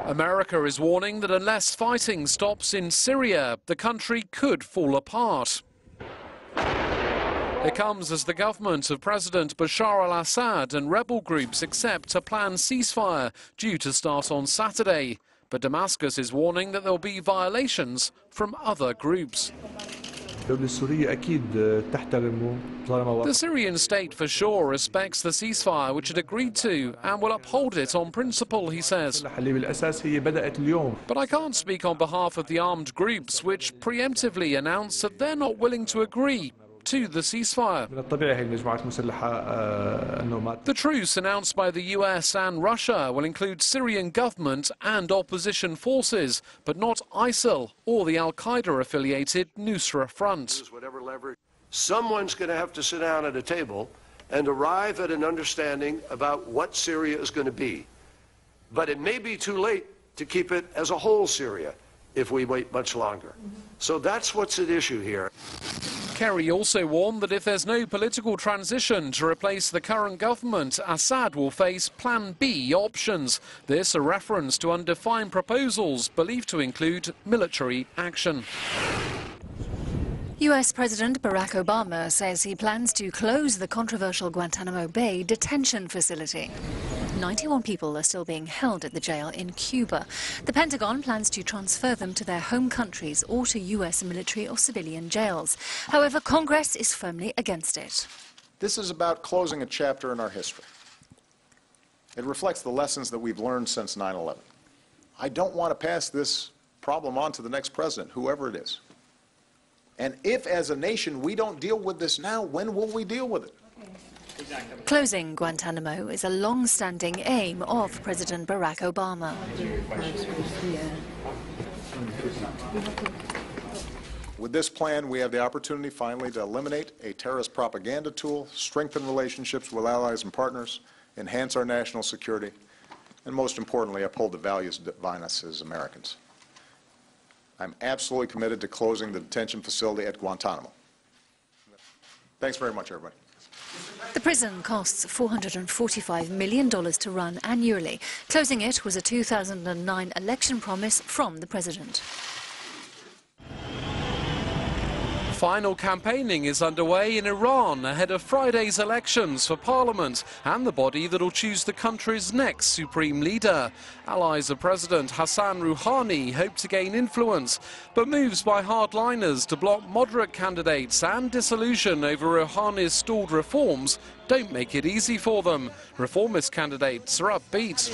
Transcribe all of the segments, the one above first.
America is warning that unless fighting stops in Syria, the country could fall apart. It comes as the government of President Bashar al-Assad and rebel groups accept a planned ceasefire due to start on Saturday. But Damascus is warning that there will be violations from other groups. The Syrian state for sure respects the ceasefire which it agreed to and will uphold it on principle, he says. But I can't speak on behalf of the armed groups which preemptively announced that they're not willing to agree to the ceasefire. The truce announced by the US and Russia will include Syrian government and opposition forces, but not ISIL or the al-Qaeda-affiliated Nusra Front. Someone's going to have to sit down at a table and arrive at an understanding about what Syria is going to be. But it may be too late to keep it as a whole Syria if we wait much longer. So that's what's at issue here. Kerry also warned that if there's no political transition to replace the current government, Assad will face Plan B options. This a reference to undefined proposals believed to include military action. US President Barack Obama says he plans to close the controversial Guantanamo Bay detention facility. 91 people are still being held at the jail in Cuba. The Pentagon plans to transfer them to their home countries or to US military or civilian jails. However, Congress is firmly against it. This is about closing a chapter in our history. It reflects the lessons that we've learned since 9/11. I don't want to pass this problem on to the next president, whoever it is. And if, as a nation, we don't deal with this now, when will we deal with it? Closing Guantanamo is a long-standing aim of President Barack Obama. With this plan, we have the opportunity finally to eliminate a terrorist propaganda tool, strengthen relationships with allies and partners, enhance our national security, and most importantly, uphold the values that bind us as Americans. I'm absolutely committed to closing the detention facility at Guantanamo. Thanks very much, everybody. The prison costs $445 million to run annually. Closing it was a 2009 election promise from the president. Final campaigning is underway in Iran ahead of Friday's elections for parliament and the body that will choose the country's next supreme leader. Allies of President Hassan Rouhani hope to gain influence, but moves by hardliners to block moderate candidates and disillusion over Rouhani's stalled reforms don't make it easy for them. Reformist candidates are upbeat.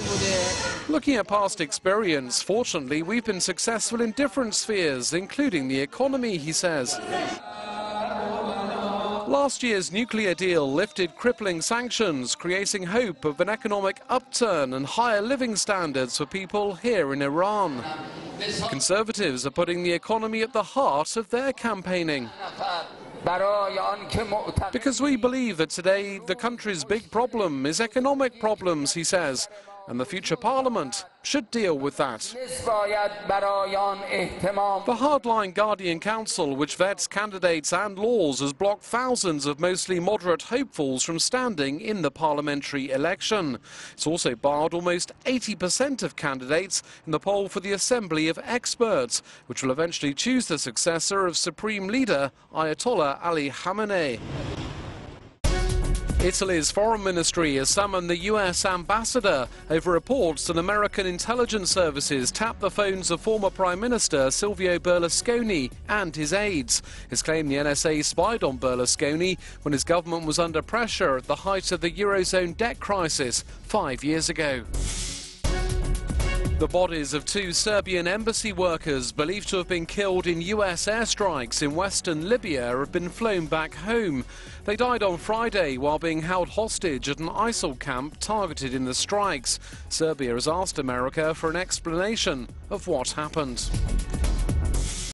Looking at past experience, fortunately, we've been successful in different spheres, including the economy, he says. Last year's nuclear deal lifted crippling sanctions, creating hope of an economic upturn and higher living standards for people here in Iran. Conservatives are putting the economy at the heart of their campaigning. Because we believe that today the country's big problem is economic problems, he says, and the future parliament should deal with that. The hardline Guardian Council, which vets candidates and laws, has blocked thousands of mostly moderate hopefuls from standing in the parliamentary election. It's also barred almost 80% of candidates in the poll for the Assembly of Experts, which will eventually choose the successor of Supreme Leader Ayatollah Ali Khamenei. Italy's foreign ministry has summoned the US ambassador over reports that American intelligence services tapped the phones of former Prime Minister Silvio Berlusconi and his aides. It's claimed the NSA spied on Berlusconi when his government was under pressure at the height of the Eurozone debt crisis 5 years ago. The bodies of 2 Serbian embassy workers believed to have been killed in US airstrikes in western Libya have been flown back home. They died on Friday while being held hostage at an ISIL camp targeted in the strikes. Serbia has asked America for an explanation of what happened.